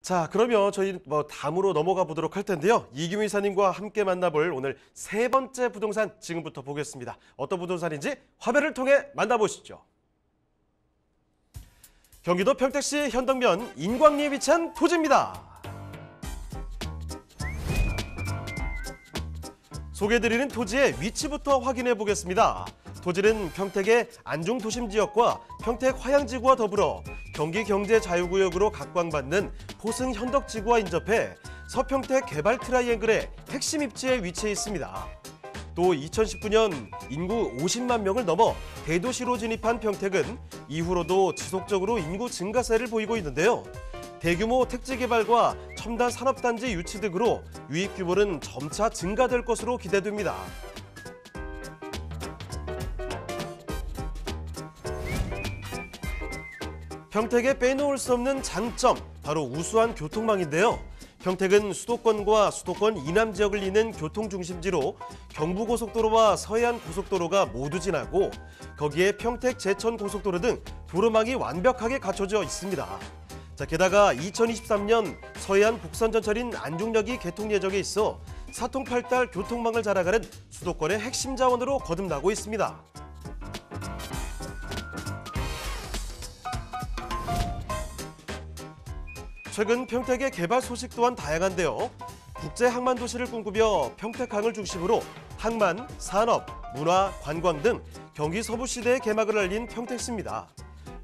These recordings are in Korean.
자, 그러면 저희 다음으로 넘어가 보도록 할 텐데요. 이규민 이사님과 함께 만나볼 오늘 세 번째 부동산 지금부터 보겠습니다. 어떤 부동산인지 화면을 통해 만나보시죠. 경기도 평택시 현덕면 인광리에 위치한 토지입니다. 소개해드리는 토지의 위치부터 확인해 보겠습니다. 토지는 평택의 안중도심지역과 평택 화양지구와 더불어 경기경제자유구역으로 각광받는 포승 현덕지구와 인접해 서평택 개발 트라이앵글의 핵심 입지에 위치해 있습니다. 또 2019년 인구 50만 명을 넘어 대도시로 진입한 평택은 이후로도 지속적으로 인구 증가세를 보이고 있는데요. 대규모 택지 개발과 첨단 산업단지 유치 등으로 유입 규모는 점차 증가될 것으로 기대됩니다. 평택에 빼놓을 수 없는 장점, 바로 우수한 교통망인데요. 평택은 수도권과 수도권 이남 지역을 잇는 교통중심지로 경부고속도로와 서해안고속도로가 모두 지나고 거기에 평택 제천고속도로 등 도로망이 완벽하게 갖춰져 있습니다. 자, 게다가 2023년 서해안 복선전철인 안중역이 개통 예정에 있어 사통팔달 교통망을 자랑하는 수도권의 핵심 자원으로 거듭나고 있습니다. 최근 평택의 개발 소식 또한 다양한데요. 국제 항만 도시를 꿈꾸며 평택항을 중심으로 항만, 산업, 문화, 관광 등 경기 서부 시대의 개막을 알린 평택시입니다.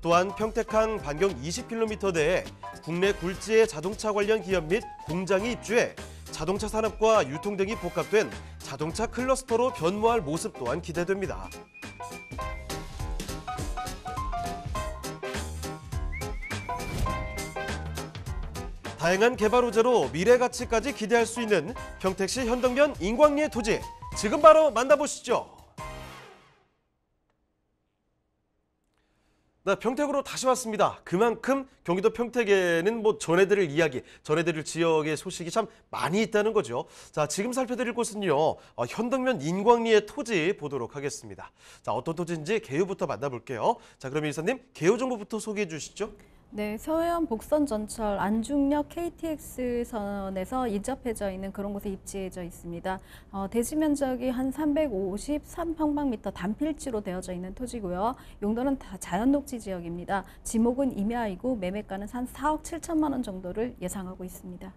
또한 평택항 반경 20km 내에 국내 굴지의 자동차 관련 기업 및 공장이 입주해 자동차 산업과 유통 등이 복합된 자동차 클러스터로 변모할 모습 또한 기대됩니다. 다양한 개발 호재로 미래 가치까지 기대할 수 있는 평택시 현덕면 인광리의 토지, 지금 바로 만나보시죠. 네, 평택으로 다시 왔습니다. 그만큼 경기도 평택에는 전해드릴 이야기, 전해드릴 지역의 소식이 참 많이 있다는 거죠. 자, 지금 살펴드릴 곳은요, 현덕면 인광리의 토지 보도록 하겠습니다. 자, 어떤 토지인지 개요부터 만나볼게요. 자, 그럼 이사님, 개요 정보부터 소개해 주시죠. 네, 서해안 복선 전철 안중역 KTX선에서 인접해져 있는 그런 곳에 입지해져 있습니다. 대지 면적이 한 353평방미터 단필지로 되어져 있는 토지고요. 용도는 다 자연녹지 지역입니다. 지목은 임야이고 매매가는 한 4억 7천만 원 정도를 예상하고 있습니다.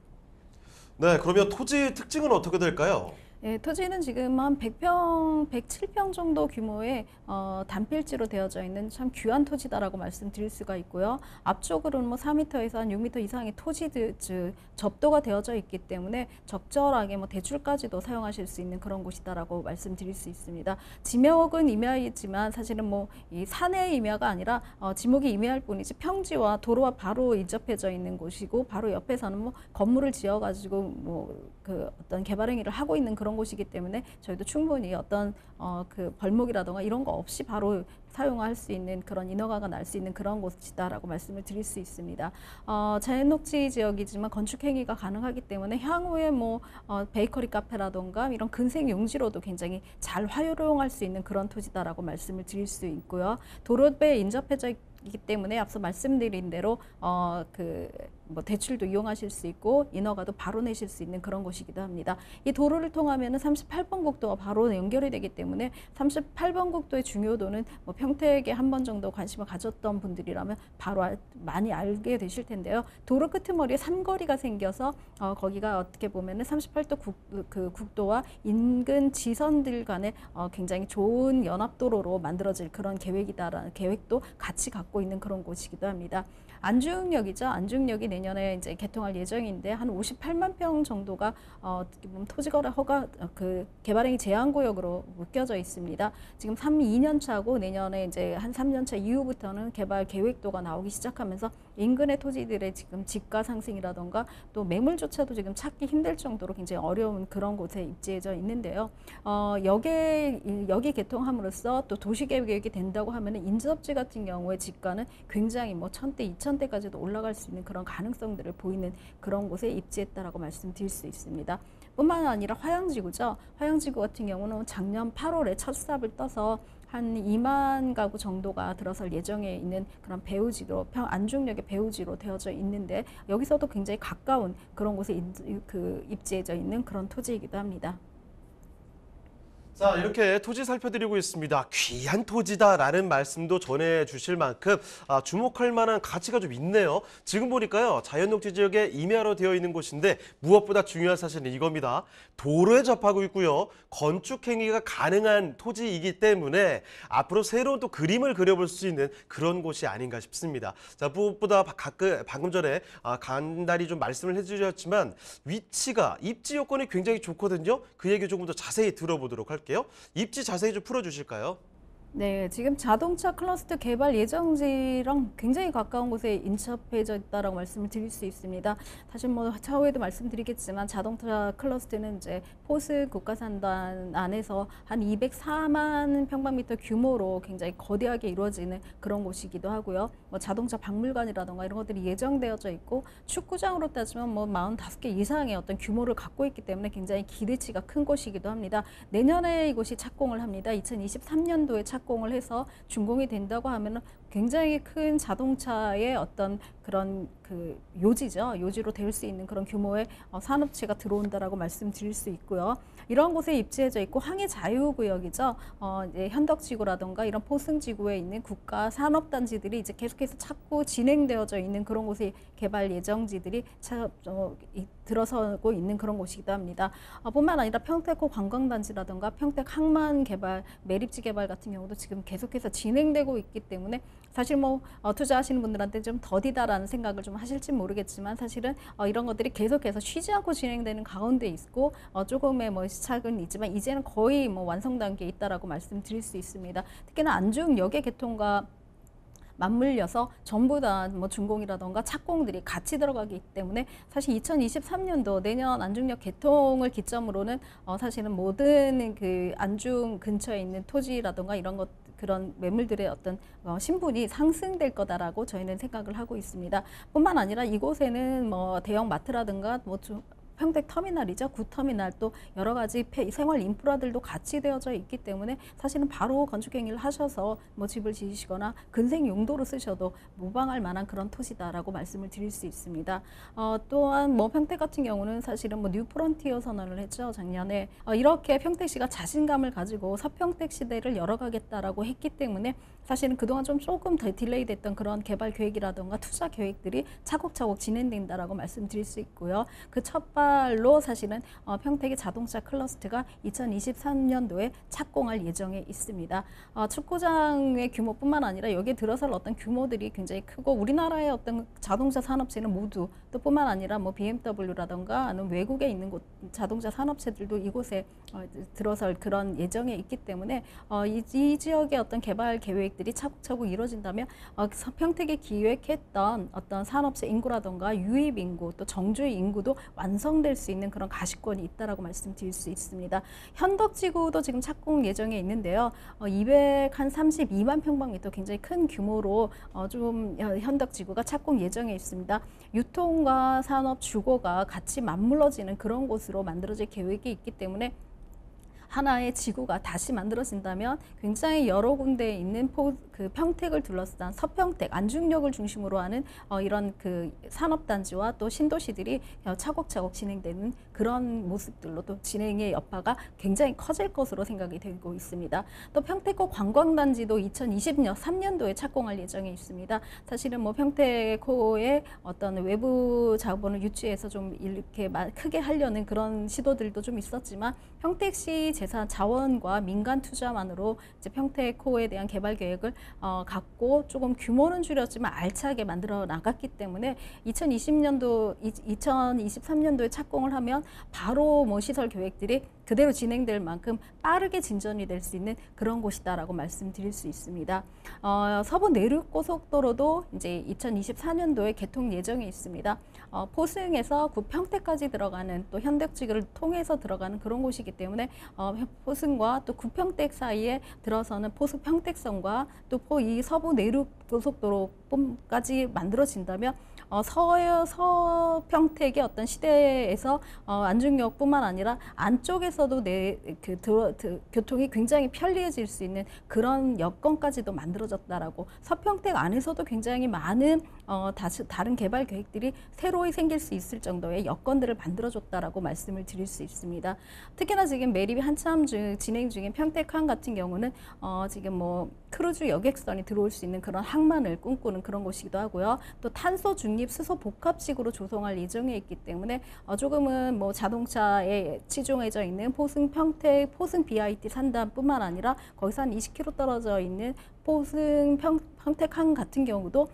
네, 그러면 토지 특징은 어떻게 될까요? 예, 토지는 지금 한 100평, 107평 정도 규모의 단필지로 되어져 있는 참 귀한 토지다라고 말씀드릴 수가 있고요. 앞쪽으로는 4m에서 한 6m 이상의 토지들, 즉 접도가 되어져 있기 때문에 적절하게 대출까지도 사용하실 수 있는 그런 곳이다라고 말씀드릴 수 있습니다. 지목은 임야이지만 사실은 이 산의 임야가 아니라 지목이 임야일 뿐이지 평지와 도로와 바로 인접해져 있는 곳이고 바로 옆에서는 건물을 지어가지고 어떤 개발 행위를 하고 있는 그런 곳이기 때문에 저희도 충분히 어떤 그 벌목이라던가 이런 거 없이 바로 사용할 수 있는 그런 인허가가 날 수 있는 그런 곳이다라고 말씀을 드릴 수 있습니다. 자연녹지 지역이지만 건축 행위가 가능하기 때문에 향후에 베이커리 카페라던가 이런 근생 용지로도 굉장히 잘 활용할 수 있는 그런 토지다라고 말씀을 드릴 수 있고요. 도로에 인접해져 있기 때문에 앞서 말씀드린 대로 대출도 이용하실 수 있고 인허가도 바로 내실 수 있는 그런 곳이기도 합니다. 이 도로를 통하면 38번 국도가 바로 연결이 되기 때문에 38번 국도의 중요도는 평택에 한 번 정도 관심을 가졌던 분들이라면 바로 많이 알게 되실 텐데요. 도로 끄트머리에 삼거리가 생겨서 거기가 어떻게 보면 38도 국도와 인근 지선들 간에 굉장히 좋은 연합도로로 만들어질 그런 계획이다라는 계획도 같이 갖고 있는 그런 곳이기도 합니다. 안중역이죠. 안중역이 내년에 이제 개통할 예정인데 한 58만 평 정도가 어떻게 보면 토지거래 허가 개발행위 제한구역으로 묶여져 있습니다. 지금 2년 차고 내년에 이제 한 3년 차 이후부터는 개발 계획도가 나오기 시작하면서 인근의 토지들의 지금 집가 상승이라던가 또 매물조차도 지금 찾기 힘들 정도로 굉장히 어려운 그런 곳에 입지해져 있는데요. 여기 개통함으로써 또 도시계획이 된다고 하면 인접지 같은 경우에 집가는 굉장히 1000대, 2000대까지도 올라갈 수 있는 그런 가능성들을 보이는 그런 곳에 입지했다라고 말씀드릴 수 있습니다. 뿐만 아니라 화양지구죠. 화양지구 같은 경우는 작년 8월에 첫 삽을 떠서 한 2만 가구 정도가 들어설 예정에 있는 그런 배후지로 안중역의 배후지로 되어져 있는데 여기서도 굉장히 가까운 그런 곳에 입지해져 있는 그런 토지이기도 합니다. 자, 이렇게 토지 살펴드리고 있습니다. 귀한 토지다라는 말씀도 전해주실 만큼 주목할 만한 가치가 좀 있네요. 지금 보니까요, 자연녹지 지역에 임야로 되어 있는 곳인데 무엇보다 중요한 사실은 이겁니다. 도로에 접하고 있고요. 건축 행위가 가능한 토지이기 때문에 앞으로 새로운 또 그림을 그려볼 수 있는 그런 곳이 아닌가 싶습니다. 자, 무엇보다 방금 전에 간단히 좀 말씀을 해주셨지만 위치가 입지 요건이 굉장히 좋거든요. 그 얘기 조금 더 자세히 들어보도록 할게요. 입지 자세히 좀 풀어주실까요? 네, 지금 자동차 클러스터 개발 예정지랑 굉장히 가까운 곳에 인접해져 있다라고 말씀을 드릴 수 있습니다. 사실 뭐 차후에도 말씀드리겠지만 자동차 클러스터는 이제 포스 국가산단 안에서 한 204만 평방미터 규모로 굉장히 거대하게 이루어지는 그런 곳이기도 하고요. 뭐 자동차 박물관이라던가 이런 것들이 예정되어져 있고 축구장으로 따지면 뭐 45개 이상의 어떤 규모를 갖고 있기 때문에 굉장히 기대치가 큰 곳이기도 합니다. 내년에 이곳이 착공을 합니다. 2023년도에 착공을 해서 준공이 된다고 하면은 굉장히 큰 자동차의 어떤 그런 요지죠. 요지로 될 수 있는 그런 규모의 산업체가 들어온다라고 말씀드릴 수 있고요. 이런 곳에 입지해져 있고 항해 자유구역이죠. 이제 현덕지구라던가 이런 포승지구에 있는 국가 산업단지들이 이제 계속해서 찾고 진행되어져 있는 그런 곳의 개발 예정지들이 들어서고 있는 그런 곳이기도 합니다. 뿐만 아니라 평택호 관광단지라던가 평택 항만 개발, 매립지 개발 같은 경우도 지금 계속해서 진행되고 있기 때문에 사실 뭐 투자하시는 분들한테 좀 더디다라는 생각을 좀 하실지 모르겠지만 사실은 이런 것들이 계속해서 쉬지 않고 진행되는 가운데 있고 조금의 뭐 시착은 있지만 이제는 거의 뭐 완성 단계에 있다라고 말씀드릴 수 있습니다. 특히나 안중역의 개통과 맞물려서 전부 다 뭐 준공이라던가 착공들이 같이 들어가기 때문에 사실 2023년도 내년 안중역 개통을 기점으로는 사실은 모든 그 안중 근처에 있는 토지라던가 이런 것 그런 매물들의 어떤 신분이 상승될 거다라고 저희는 생각을 하고 있습니다. 뿐만 아니라 이곳에는 뭐 대형 마트라든가 뭐 평택 터미널이죠. 구터미널 또 여러 가지 생활 인프라들도 같이 되어져 있기 때문에 사실은 바로 건축 행위를 하셔서 뭐 집을 지으시거나 근생 용도로 쓰셔도 무방할 만한 그런 토지다라고 말씀을 드릴 수 있습니다. 또한 뭐 평택 같은 경우는 사실은 뭐 뉴프론티어 선언을 했죠. 작년에 이렇게 평택시가 자신감을 가지고 서평택 시대를 열어가겠다라고 했기 때문에 사실은 그동안 조금 더 딜레이 됐던 그런 개발 계획이라던가 투자 계획들이 차곡차곡 진행된다라고 말씀드릴 수 있고요. 그 첫발로 사실은 평택의 자동차 클러스터가 2023년도에 착공할 예정에 있습니다. 축구장의 규모뿐만 아니라 여기에 들어설 어떤 규모들이 굉장히 크고 우리나라의 어떤 자동차 산업체는 모두 또 뿐만 아니라 뭐 BMW라던가 아니면 외국에 있는 자동차 산업체들도 이곳에 들어설 그런 예정에 있기 때문에 이 지역의 어떤 개발 계획들이 차곡차곡 이루어진다면 평택에 기획했던 어떤 산업체 인구라던가 유입 인구 또 정주의 인구도 완성될 수 있는 그런 가시권이 있다라고 말씀드릴 수 있습니다. 현덕지구도 지금 착공 예정에 있는데요. 232만 평방미터 굉장히 큰 규모로 좀 현덕지구가 착공 예정에 있습니다. 유통과 산업 주거가 같이 맞물러지는 그런 곳으로 만들어질 계획이 있기 때문에 하나의 지구가 다시 만들어진다면 굉장히 여러 군데에 있는 그 평택을 둘러싼 서평택, 안중역을 중심으로 하는 이런 그 산업단지와 또 신도시들이 차곡차곡 진행되는 그런 모습들로 또 진행의 여파가 굉장히 커질 것으로 생각이 되고 있습니다. 또 평택호 관광단지도 2023년도에 착공할 예정에 있습니다. 사실은 뭐 평택호의 어떤 외부 자본을 유치해서 좀 이렇게 크게 하려는 그런 시도들도 좀 있었지만 평택시 재산 자원과 민간 투자만으로 이제 평택호에 대한 개발 계획을 갖고 조금 규모는 줄였지만 알차게 만들어 나갔기 때문에 2023년도에 착공을 하면 바로 뭐 시설 계획들이 그대로 진행될 만큼 빠르게 진전이 될 수 있는 그런 곳이다라고 말씀드릴 수 있습니다. 서부 내륙고속도로도 이제 2024년도에 개통 예정이 있습니다. 포승에서 구평택까지 들어가는 또 현덕지구를 통해서 들어가는 그런 곳이기 때문에 포승과 또 구평택 사이에 들어서는 포승평택선과 또 이 서부 내륙고속도로까지 만들어진다면 서평택의 어떤 시대에서 안중역뿐만 아니라 안쪽에서도 교통이 굉장히 편리해질 수 있는 그런 여건까지도 만들어졌다라고, 서평택 안에서도 굉장히 많은 다른 개발 계획들이 새로이 생길 수 있을 정도의 여건들을 만들어줬다라고 말씀을 드릴 수 있습니다. 특히나 지금 매립이 한참 진행 중인 평택항 같은 경우는 지금 뭐 크루즈 여객선이 들어올 수 있는 그런 항만을 꿈꾸는 그런 곳이기도 하고요. 또 탄소 중립 수소 복합식으로 조성할 예정에 있기 때문에 조금은 뭐 자동차에 치중해져 있는 포승 평택 포승 BIT 산단뿐만 아니라 거기서 한 20km 떨어져 있는 포승 평택항 같은 경우도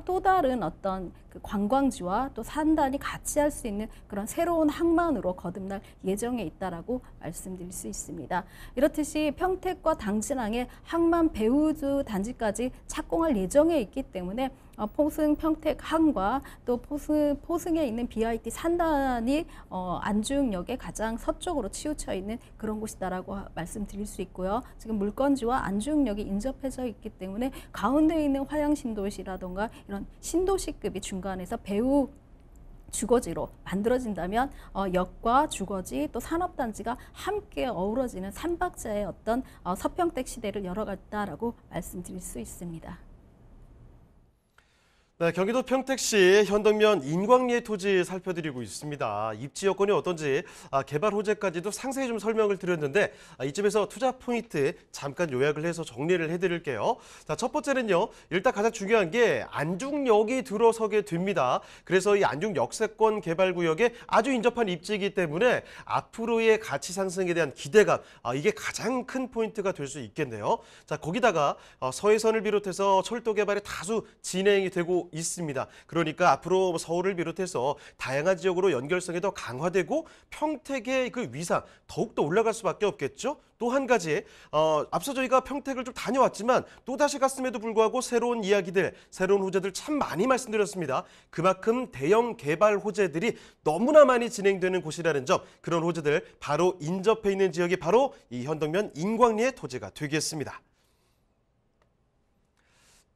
또 다른 어떤 그 관광지와 또 산단이 같이 할 수 있는 그런 새로운 항만으로 거듭날 예정에 있다라고 말씀드릴 수 있습니다. 이렇듯이 평택과 당진항의 항만 배우주 단지까지 착공할 예정에 있기 때문에 포승 평택항과 또 포승에 있는 BIT 산단이 안중역의 가장 서쪽으로 치우쳐 있는 그런 곳이다라고 말씀드릴 수 있고요. 지금 물건지와 안중역이 인접해져 있기 때문에 가운데 있는 화양신도시라던가 이런 신도시급이 중간에서 배후 주거지로 만들어진다면 역과 주거지 또 산업단지가 함께 어우러지는 삼박자의 어떤 서평택 시대를 열어갔다라고 말씀드릴 수 있습니다. 네, 경기도 평택시 현덕면 인광리의 토지 살펴드리고 있습니다. 입지 여건이 어떤지 개발 호재까지도 상세히 좀 설명을 드렸는데 이쯤에서 투자 포인트 잠깐 요약을 해서 정리를 해드릴게요. 자, 첫 번째는요. 일단 가장 중요한 게 안중역이 들어서게 됩니다. 그래서 이 안중 역세권 개발구역에 아주 인접한 입지이기 때문에 앞으로의 가치 상승에 대한 기대감 이게 가장 큰 포인트가 될 수 있겠네요. 자, 거기다가 서해선을 비롯해서 철도 개발이 다수 진행이 되고 있습니다. 그러니까 앞으로 서울을 비롯해서 다양한 지역으로 연결성이 더 강화되고 평택의 그 위상 더욱더 올라갈 수밖에 없겠죠. 또 한 가지 앞서 저희가 평택을 좀 다녀왔지만 또다시 갔음에도 불구하고 새로운 이야기들, 새로운 호재들 참 많이 말씀드렸습니다. 그만큼 대형 개발 호재들이 너무나 많이 진행되는 곳이라는 점, 그런 호재들 바로 인접해 있는 지역이 바로 이 현덕면 인광리의 토지가 되겠습니다.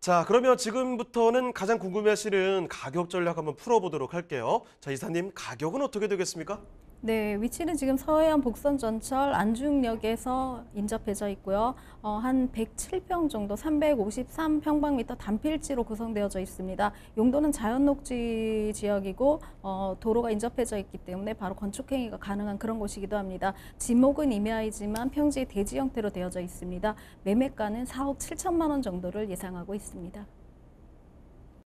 자, 그러면 지금부터는 가장 궁금해하시는 가격 전략 한번 풀어보도록 할게요. 자, 이사님, 가격은 어떻게 되겠습니까? 네, 위치는 지금 서해안 복선전철 안중역에서 인접해져 있고요. 한 107평 정도, 353평방미터 단필지로 구성되어져 있습니다. 용도는 자연녹지 지역이고 도로가 인접해져 있기 때문에 바로 건축행위가 가능한 그런 곳이기도 합니다. 지목은 임야이지만 평지의 대지 형태로 되어져 있습니다. 매매가는 4억 7천만 원 정도를 예상하고 있습니다.